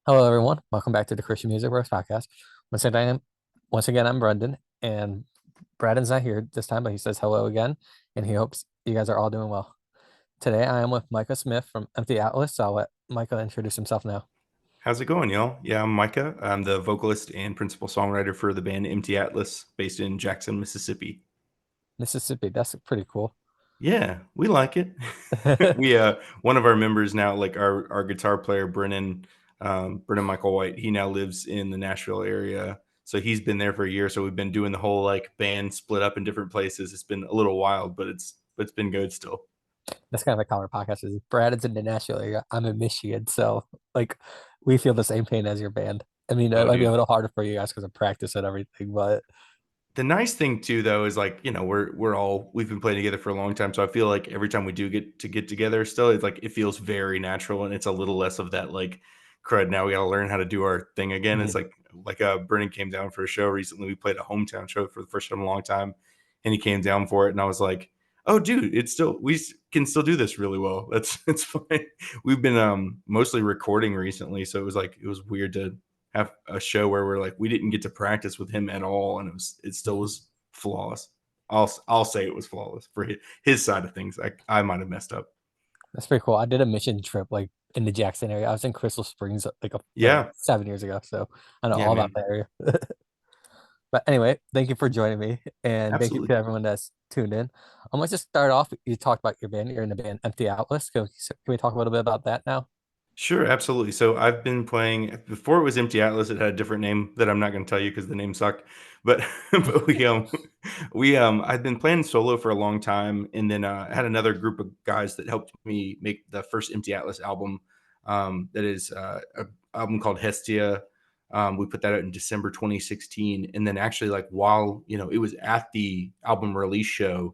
Hello, everyone. Welcome back to the Christian Music Bros podcast. Once again, once again, I'm Brendan, and Braden's not here this time, but he says hello again, and he hopes you guys are all doing well. Today, I am with Micah Smith from Empty Atlas, so I'll let Micah introduce himself now. How's it going, y'all? Yeah, I'm Micah. I'm the vocalist and principal songwriter for the band Empty Atlas, based in Jackson, Mississippi. Mississippi, that's pretty cool. Yeah, we like it. We one of our members now, like our guitar player Brennan Michael White, he now lives in the Nashville area. So he's been there for a year. So we've been doing the whole like band split up in different places. It's been a little wild, but it's been good still. That's kind of like how our podcast is. Braden's in the Nashville area. I'm in Michigan, so like we feel the same pain as your band. I mean, it Oh, might be a dude. little harder for you guys because of practice and everything, but The nice thing too, though, is like we've been playing together for a long time, so I feel like every time we do get together, still, it's like it feels very natural, and it's a little less of that like crud. Now we got to learn how to do our thing again. It's like Brennan came down for a show recently. We played a hometown show for the first time in a long time, and he came down for it, and I was like, "Oh, dude, can still do this really well. That's it's fine." We've been mostly recording recently, so it was weird to have a show where we're like we didn't get to practice with him at all, and it still was flawless. I'll say it was flawless for his side of things. I might have messed up. that's pretty cool. I did a mission trip like in the Jackson area. I was in Crystal Springs like Yeah, 7 years ago, so I know yeah, all about man, the area. But anyway, thank you for joining me, and thank you absolutely. to everyone that's tuned in. Let's just start off. You talked about your band. You're in the band Empty Atlas. Can we talk a little bit about that now? Sure, absolutely. So I've been playing before it was Empty Atlas. It had a different name that I'm not going to tell you because the name sucked. But but we I've been playing solo for a long time, and then I had another group of guys that helped me make the first Empty Atlas album. That is a album called Hestia. We put that out in December 2016, and then actually like while it was at the album release show.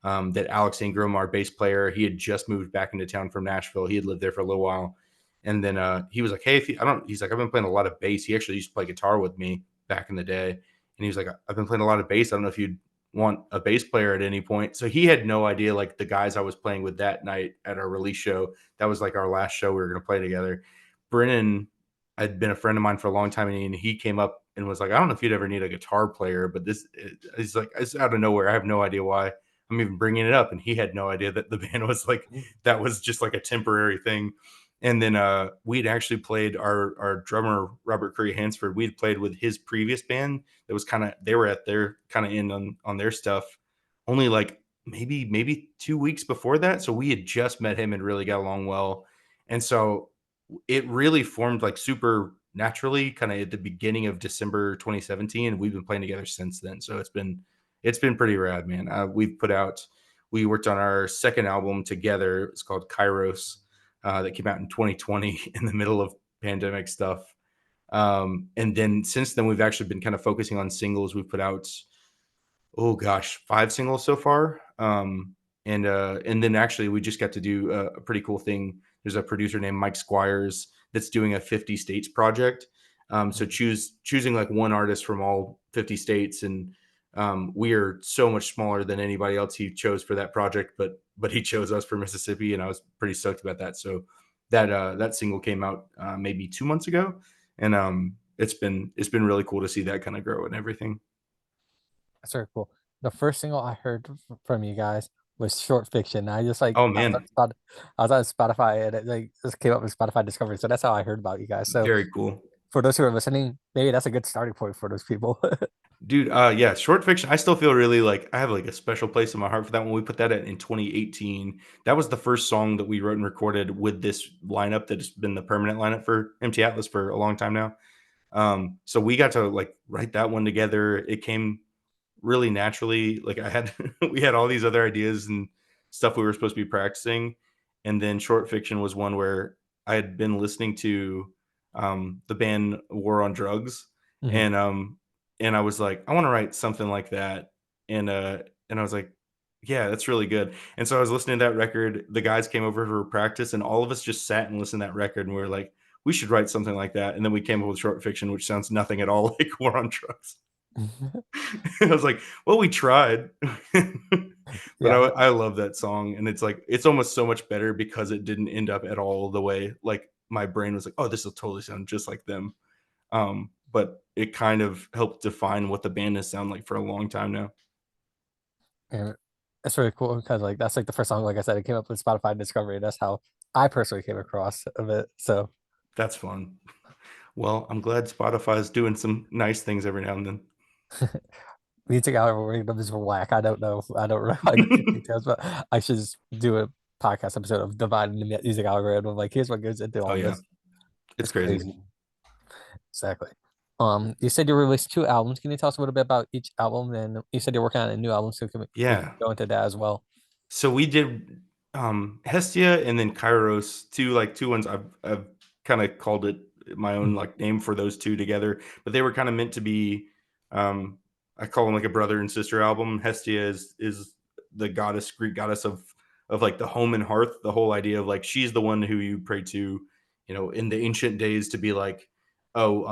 That Alex Ingram, our bass player, he had just moved back into town from Nashville. He had lived there for a little while, and then he was like, "Hey, if you, I don't," he's like, "I've been playing a lot of bass." He actually used to play guitar with me back in the day, and he was like, "I've been playing a lot of bass. I don't know if you'd want a bass player at any point." So he had no idea, like the guys I was playing with that night at our release show. That was like our last show we were going to play together. Brennan had been a friend of mine for a long time, and he came up and was like, "I don't know if you'd ever need a guitar player, but he's like, it's out of nowhere. I have no idea why I'm even bringing it up." And he had no idea that the band was like that was just like a temporary thing. And then we'd actually played our drummer Robert Curry Hansford. We'd played with his previous band that was kind of they were at their kind of end on their stuff only like maybe 2 weeks before that. So we had just met him and really got along well. And so it really formed like super naturally kind of at the beginning of December 2017, and we've been playing together since then. So it's been pretty rad, man. We worked on our second album together. It's called Kairos, that came out in 2020 in the middle of pandemic stuff. And then since then, we've actually been kind of focusing on singles. We've put out, oh gosh, 5 singles so far. And then actually we just got to do a pretty cool thing. There's a producer named Mike Squires that's doing a 50 states project. So choosing like one artist from all 50 states, and we are so much smaller than anybody else he chose for that project, but he chose us for Mississippi, and I was pretty stoked about that. So that single came out maybe 2 months ago, and it's been really cool to see that kind of grow and everything. That's very cool. The first single I heard from you guys was Short Fiction. I just Oh man, I was on Spotify and it like just came up with Spotify Discovery. So that's how I heard about you guys. So very cool. for those who are listening, maybe that's a good starting point for those people. Dude, yeah, short fiction. I still feel really like I have like a special place in my heart for that one. We put that in 2018. That was the first song that we wrote and recorded with this lineup that has been the permanent lineup for Empty Atlas for a long time now. So we got to like write that one together. It came really naturally. Like I had, we had all these other ideas and stuff we were supposed to be practicing, and then short fiction was one where I had been listening to the band War on Drugs, Mhm. and and I was like, I want to write something like that, and I was like, yeah, that's really good. And so I was listening to that record. The guys came over for practice, and all of us just sat and listened to that record, and we were like, we should write something like that. And then we came up with short fiction, which sounds nothing at all like War on Drugs. I was like, well, we tried. But Yeah. I love that song, and it's like it's almost so much better because it didn't end up at all the way like my brain was like, oh, this will totally sound just like them. But it kind of helped define what the band has sound like for a long time now. And it's really cool because like that's like the first song, like I said, it came up with Spotify Discovery. That's how I personally came across of it. So That's fun. Well, I'm glad Spotify is doing some nice things every now and music algorithms were whack. I don't know. I don't know how to go into then. details, but I should just do a podcast episode of dividing the music algorithm. Like, here's what goes into Oh all yeah, this. it's It's crazy. crazy. Exactly. You said you released two albums. Can you tell us a little bit about each album? And you said you're working on a new album, so we can Yeah. go into that as well. So we did Hestia and then Kairos, two ones I've kind of called it my own Mhm. like name for those two together, but they were kind of meant to be um I call them like a brother and sister album. Hestia is the goddess, Greek goddess of like the home and hearth, the whole idea of like she's the one who you pray to, in the ancient days to be like, oh,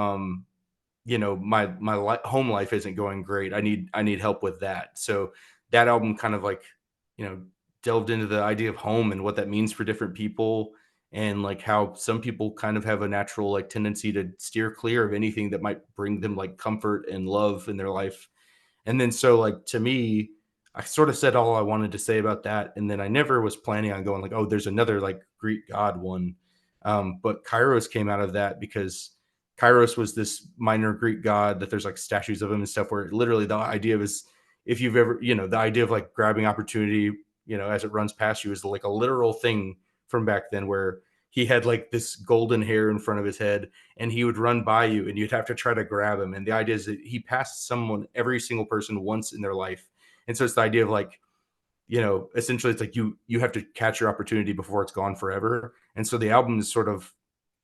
home life isn't going great. I need help with that. So that album kind of like, you know, delved into the idea of home and what that means for different people, and like how some people kind of have a natural like tendency to steer clear of anything that might bring them like comfort and love in their life. And then so like to me, I sort of said all I wanted to say about that. And then I never was planning on going like, oh, there's another like Greek god one. But Kairos came out of that because Kairos was this minor Greek god that there's like statues of him and stuff where literally the idea is if you've ever, the idea of like grabbing opportunity, as it runs past you is like a literal thing from back then where he had like this golden hair in front of his head and he would run by you and you'd have to try to grab him. And the idea is that he passed someone, every single person once in their life. And so it's the idea of like, essentially it's like you have to catch your opportunity before it's gone forever. And so the album is sort of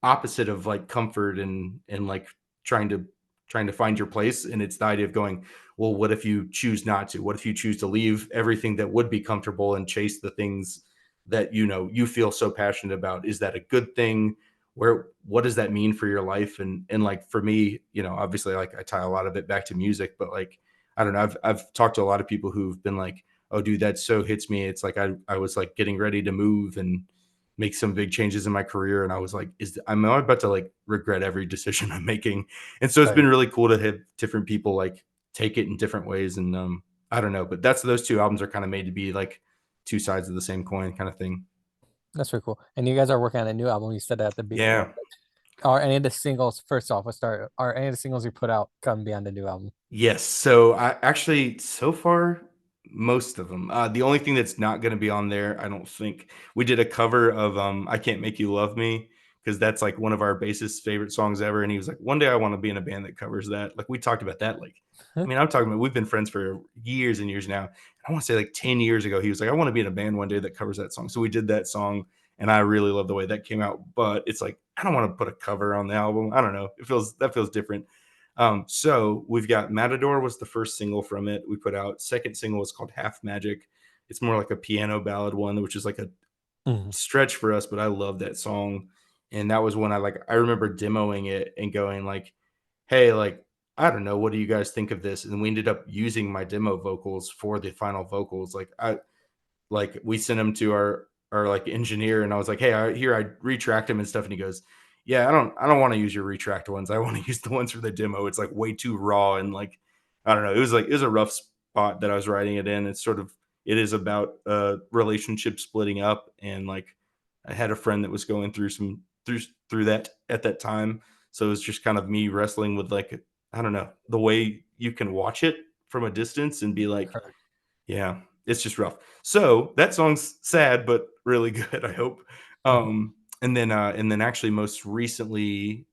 opposite of like comfort and like trying to trying to find your place. And it's the idea of going, well, what if you choose not to? What if you choose to leave everything that would be comfortable and chase the things that you feel so passionate about? Is that a good thing? What does that mean for your life? And like for me, obviously like I tie a lot of it back to music, but like I don't know, I've talked to a lot of people who've been like, oh dude, that so hits me. It's like I was like getting ready to move and make some big changes in my career, and I was like, I'm about to like regret every decision I'm making. And so it's been Right. really cool to have different people like take it in different ways. And I don't know, but that's those two albums are kind of made to be like two sides of the same coin kind of thing. That's pretty cool. And you guys are working on a new album. You said that at the beginning. Yeah. Are any of the singles, first off, let's start. Are any of the singles you put out come beyond the new album? Yes. So I actually so far most of them. The only thing that's not going to be on there, I don't think. We did a cover of "I Can't Make You Love Me" because that's like one of our bassist's favorite songs ever, and he was like, "One day I want to be in a band that covers that." Like we talked about that. Like, I mean, I'm talking about we've been friends for years and years now. I want to say like 10 years ago, he was like, "I want to be in a band one day that covers that song." So we did that song, and I really love the way that came out. But it's like I don't want to put a cover on the album. I don't know. That feels different. So we've got Matador was the first single from it we put out. Second single was called Half Magic. It's more like a piano ballad one, which is like a Mhm. stretch for us, but I love that song. And that was when I remember demoing it and going like, hey, like, I don't know, what do you guys think of this? And we ended up using my demo vocals for the final vocals. Like we sent him to our like engineer and I was like, hey, I retract him and stuff. And he goes, yeah, I don't want to use your retract ones. I want to use the ones for the demo. It's like way too raw. And like, I don't know. It was a rough spot that I was writing it in. It is about relationship splitting up. And like, I had a friend that was going through through that at that time. So it was just kind of me wrestling with like, I don't know, the way you can watch it from a distance and be like, Correct. yeah, it's just rough. So that song's sad, but really good, I hope. And then actually most recently,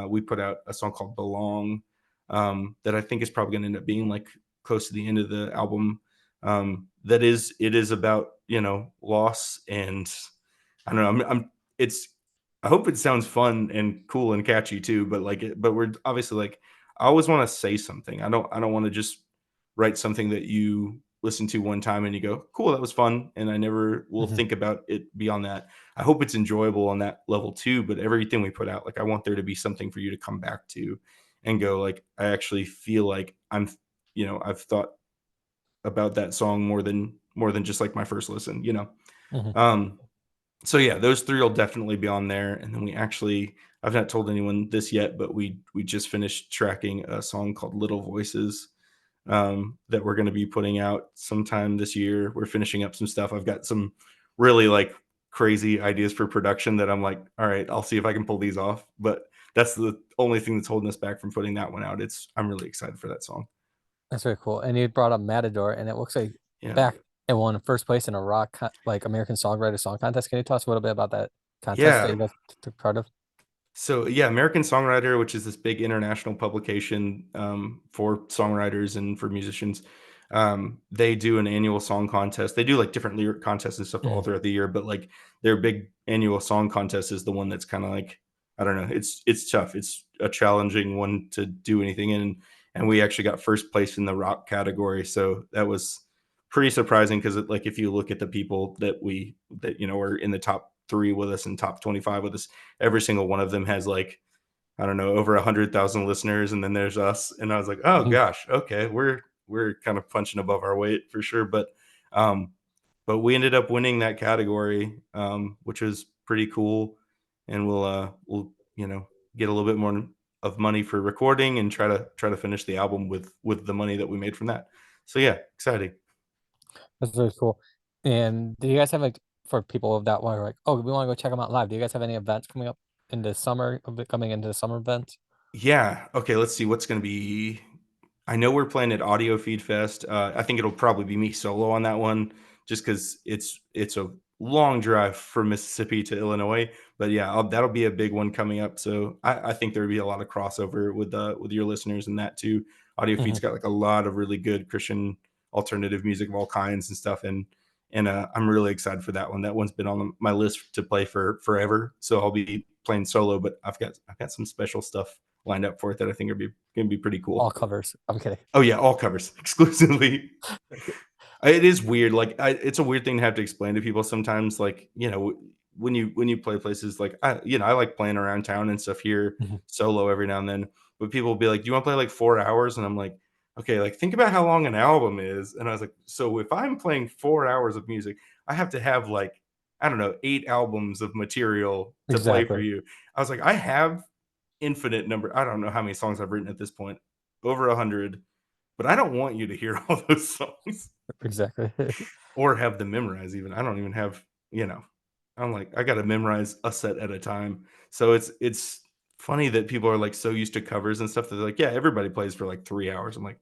we put out a song called Belong, that I think is probably gonna end up being like close to the end of the album. It is about, loss and I don't know. It's, I hope it sounds fun and cool and catchy too, but but we're obviously like, I always want to say something. I don't want to just write something that you listen to one time and you go, cool, that was fun. And I never will Mhm. think about it beyond that. I hope it's enjoyable on that level too. But everything we put out, like I want there to be something for you to come back to and go, like, I actually feel like I've thought about that song more than just like my first listen. Mhm. Um, So yeah, those three will definitely be on there. And then we actually, I've not told anyone this yet, but we just finished tracking a song called Little Voices, that we're going to be putting out sometime this year. We're finishing up some stuff. I've got some really like crazy ideas for production that I'm like, all right, I'll see if I can pull these off. But that's the only thing that's holding us back from putting that one out. I'm really excited for that song. That's very cool. And you brought up Matador, and it looks like Yeah. back it won first place in a like American Songwriter Song Contest. Can you tell us a little bit about that contest that Yeah. you guys took part of? So yeah, American Songwriter, which is this big international publication, for songwriters and for musicians, they do an annual song contest. They do like different lyric contests and stuff all Mhm. throughout the year, but like their big annual song contest is the one that's kind of like, I don't know, it's tough. It's a challenging one to do anything in, and we actually got first place in the rock category. So that was pretty surprising because like if you look at the people that are in the top three with us and top 25 with us, every single one of them has like, I don't know, over 100,000 listeners, and then there's us. And I was like, oh Mhm. gosh, okay, we're kind of punching above our weight for sure. Um, but we ended up winning that category, which was pretty cool. And we'll get a little bit more of money for recording and try to finish the album with the money that we made from that. So yeah, exciting. That's very cool. And do you guys have like for people that want to like, oh, we want to go check them out live? Do you guys have any events coming up in the summer, coming into the summer events? Yeah. Okay. Let's see what's going to be. I know we're playing at Audio Feed Fest. I think it'll probably be me solo on that one, just because it's a long drive from Mississippi to Illinois. But yeah, that'll be a big one coming up. So I think there'll be a lot of crossover with your listeners and that too. Audio Feed's Mhm. got like a lot of really good Christian alternative music of all kinds and stuff, and I'm really excited for that one. That one's been on my list to play for forever. So I'll be playing solo, but I've got some special stuff lined up for it that I think are gonna be pretty All cool. covers. I'm kidding. Oh yeah, all covers exclusively. It is weird. Like it's a weird thing to have to explain to people sometimes. Like when you play places like I like playing around town and stuff here Mhm. solo every now and then. But people will be like, "Do you want to play like 4 hours?" And I'm like, "Okay, like think about how long an album is." And I was like, "So if I'm playing 4 hours of music, I have to have like I don't know 8 albums of material to play for Exactly. you." I was like, "I have infinite number. I don't know how many songs I've written at this point, over 100, but I don't want you to hear all those songs Exactly. or have them memorized even. I don't even have, you know, I'm like, I got to memorize a set at a time. So it's funny that people are like so used to covers and stuff that they're like, yeah, everybody plays for like 3 hours. I'm like,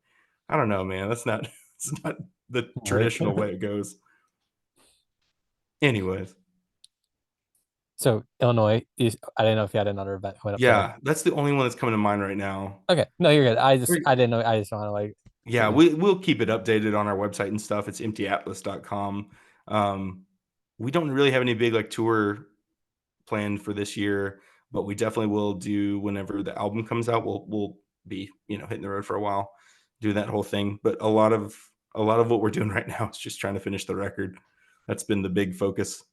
I don't know, man. That's not it's not the Right. traditional way it goes. Anyways, So Illinois, I didn't know if you had another event coming up there. yeah, that's the only one that's coming to mind right now. Okay, no, you're good. I didn't know. I just want to like Yeah, get you. we'll keep it updated on our website and stuff. It's emptyatlas.com. Um, we don't really have any big like tour planned for this year, but we definitely will do whenever the album comes out. We'll be hitting the road for a while, do that whole thing. But a lot of what we're doing right now is just trying to finish the record. That's been the big focus.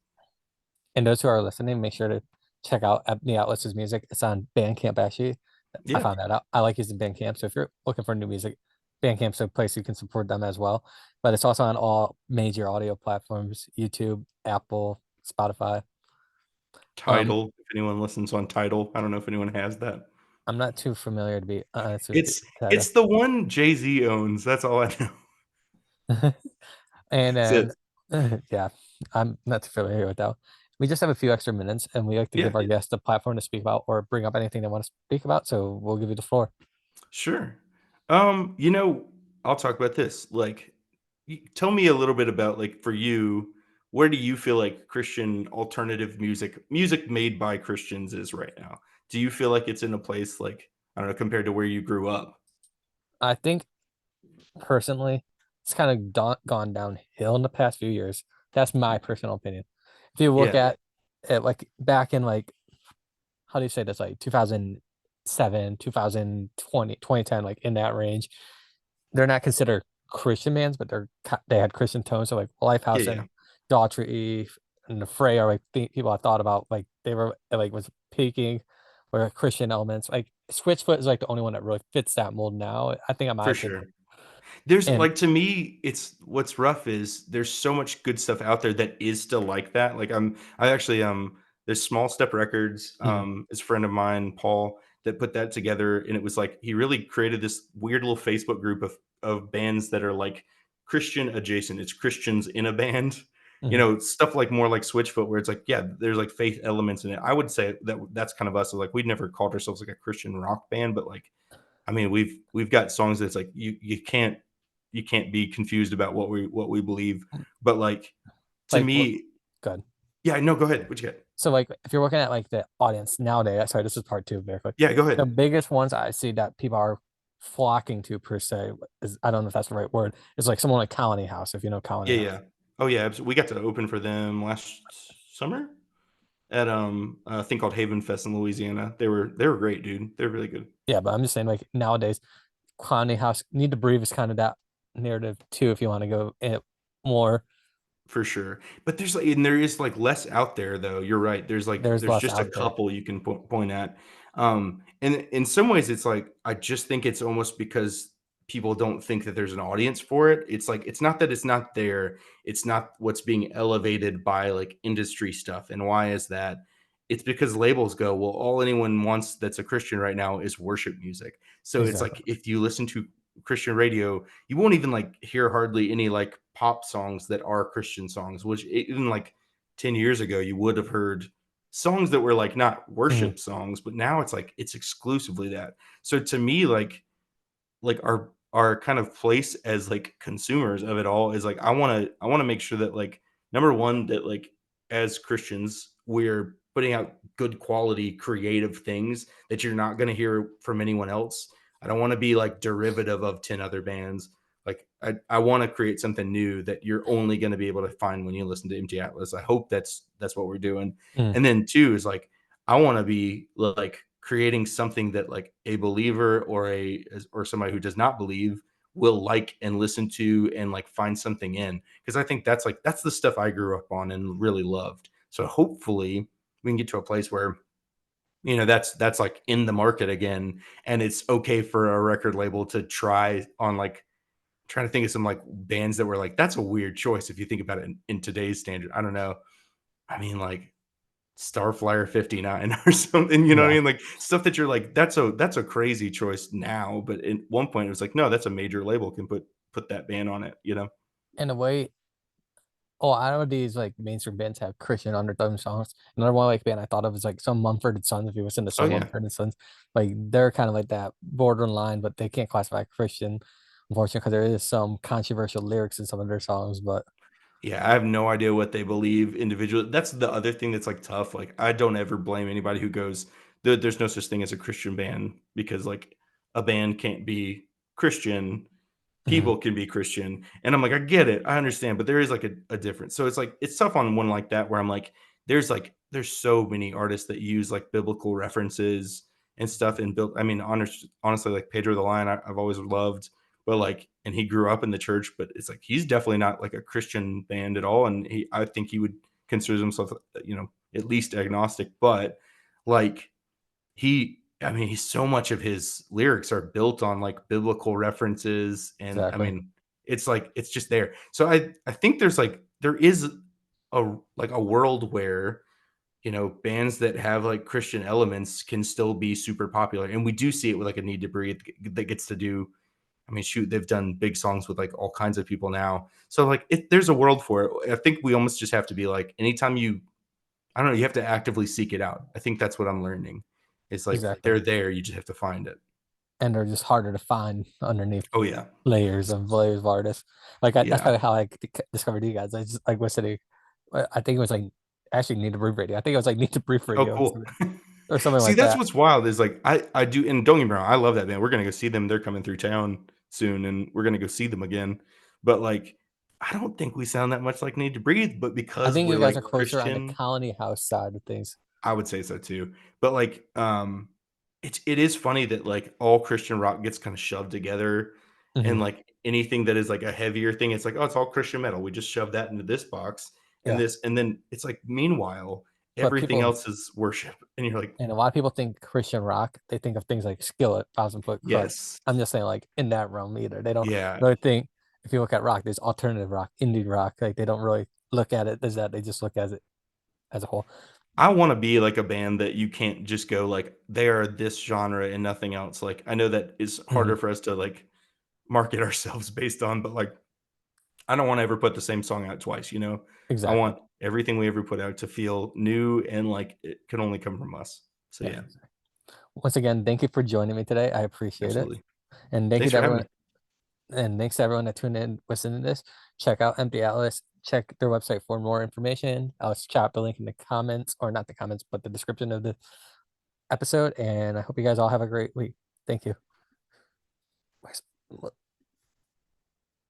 And those who are listening, make sure to check out the Atlas's music. It's on Bandcamp actually. I Yeah, found that out. I like using Bandcamp. So if you're looking for new music, Bandcamp's a place you can support them as well. But it's also on all major audio platforms: YouTube, Apple, Spotify. Um, Title. If anyone listens on Title, I don't know if anyone has that. I'm not too familiar to be honest with you. It's Title. it's the one Jay Z owns. That's all I know. And That's then, it. yeah, I'm not too familiar with that. We just have a few extra minutes, and we like to Yeah, give our guests a platform to speak about or bring up anything they want to speak about. So we'll give you the floor. sure. I'll talk about this. Like, tell me a little bit about like for you, where do you feel like Christian alternative music made by Christians is right now? Do you feel like it's in a place like I don't know compared to where you grew up? I think personally, it's kind of gone downhill in the past few years. That's my personal opinion. If you look Yeah, at it, like back in like how do you say this, like 2007, 2020, 2010, like in that range, they're not considered Christian bands, but they had Christian tones. So like yeah, Lifehouse yeah, and Daughtry and the Fray are like people I thought about like they were like was peaking where Christian elements like Switchfoot is like the only one that really fits that mold now. I think in my for opinion. sure. There's And like to me, it's what's rough is there's so much good stuff out there that is still like that. Like I actually there's Small Step Records, mhm, is a friend of mine, Paul, that put that together, and it was like he really created this weird little Facebook group of bands that are like Christian adjacent. It's Christians in a band. You mhm. know, stuff like more like Switchfoot, where it's like, yeah, there's like faith elements in it. I would say that that's kind of us. So like, we'd never called ourselves like a Christian rock band, but like, I mean, we've got songs that's like you can't be confused about what we believe. But like to Like what? me, Good. yeah, no, go ahead. What you got? So like if you're looking at like the audience nowadays, sorry, this is part two very quick. Yeah, go The ahead. biggest ones I see that people are flocking to per se is I don't know if that's the right word. It's like someone like Colony House, if you know Colony Yeah, House. yeah. Oh yeah, we got to open for them last summer at a thing called Haven Fest in Louisiana. They were great, dude. They're really good. Yeah, but I'm just saying like nowadays, Colony House Need to Breathe is kind of that narrative too, if you want to go in it more. For sure. But there's like and there is like less out there though. You're right. There's There's less just a out there. couple you can point at. And in some ways it's like I just think it's almost because people don't think that there's an audience for it. It's like it's not that it's not there. It's not what's being elevated by like industry stuff. And why is that? It's because labels go, well, all anyone wants that's a Christian right now is worship music. So it's Exactly. like if you listen to Christian radio, you won't even like hear hardly any like pop songs that are Christian songs, which even like 10 years ago, you would have heard songs that were like not Mhm. worship songs, but now it's like it's exclusively that. So to me, like our kind of place as like consumers of it all is like I want to make sure that like number one that like as Christians we're putting out good quality creative things that you're not going to hear from anyone else. I don't want to be like derivative of 10 other bands. Like I want to create something new that you're only going to be able to find when you listen to MT Atlas. I hope that's what we're doing. Mm, And then two is like I want to be like creating something that like a believer or somebody who does not believe will like and listen to and like find something in, because I think that's the stuff I grew up on and really loved. So hopefully we can get to a place where that's like in the market again, and it's okay for a record label to try on like trying to think of some like bands that were like that's a weird choice if you think about it in today's standard. I don't know. I mean, like Starflyer 59 or something, you know what I yeah. mean? Like stuff that you're like, that's a crazy choice now, but at one point it was like, no, that's a major label can put that band on it, you know? In a way, oh, I know these like mainstream bands have Christian undertone songs. Another one like band I thought of is like some Mumford and Sons. If you listen to Oh some yeah. Mumford and Sons, like they're kind of like that borderline, but they can't classify Christian, unfortunately, because there is some controversial lyrics in some of their songs. But Yeah, I have no idea what they believe individually. That's the other thing that's like tough. Like I don't ever blame anybody who goes, there's no such thing as a Christian band because like a band can't be Christian, mhm, people can be Christian. And I'm like, I get it, I understand, but there is like a difference. So it's like it's tough on one like that where I'm like, there's so many artists that use like biblical references and stuff and built. I mean, honestly, like Pedro the Lion, I've always loved, but like, and he grew up in the church, but it's like he's definitely not like a Christian band at all. And I think he would consider himself, at least agnostic, but like I mean, he's so much of his lyrics are built on like biblical references. And I exactly, mean, it's like, it's just there. So I think there is a world where, bands that have like Christian elements can still be super popular. And we do see it with like a Need to Breathe that gets to do, I mean, shoot, they've done big songs with like all kinds of people now. So like there's a world for it. I think we almost just have to be like, anytime I don't know, you have to actively seek it out. I think that's what I'm learning. It's like exactly, they're there, you just have to find it. and they're just harder to find underneath Oh yeah. layers of artists. Like that's Yeah. probably how I discovered you guys. I just like was sitting, I think it was like actually Need to Breathe Radio. I think it was like Need to Breathe Oh, Radio cool. or something See, like that's that. what's wild is like I do, and don't get me wrong, I love that band. We're gonna go see them. They're coming through town soon, and we're gonna go see them again. But like, I don't think we sound that much like Need to Breathe, but I because think we're you guys are like closer on the Christian, Colony House side of things. I would say so too. But like, it is funny that like all Christian rock gets kind of shoved together, and Hmm. like anything that is like a heavier thing, it's like, oh, it's all Christian metal. We just shove that into this box and Yeah. this, and then it's like, meanwhile, but everything people else is worship, and you're like, and a lot of people think Christian rock, they think of things like Skillet, Thousand Foot Krutch. yes, I'm just saying, like in that realm either. They don't yeah. really think if you look at rock, there's alternative rock, indie rock. Like they don't really look at it as that. They just look at it as a whole. I wanna be like a band that you can't just go like, "They are this genre and nothing else." Like, I know that is Mhm. harder for us to, like, market ourselves based on, but, like, I don't wanna ever put the same song out twice, you know? I Exactly. want everything we ever put out to feel new and like it can only come from us. So, Yeah. yeah, Once again, thank you for joining me today. I appreciate it. absolutely. And thank you Thanks to for having me. everyone. And thanks to everyone that tuned in, listening to this. Check out Empty Atlas. Check their website for more information. I'll chat the link in the comments, or not the comments, but the description of the episode. And I hope you guys all have a great week. Thank you.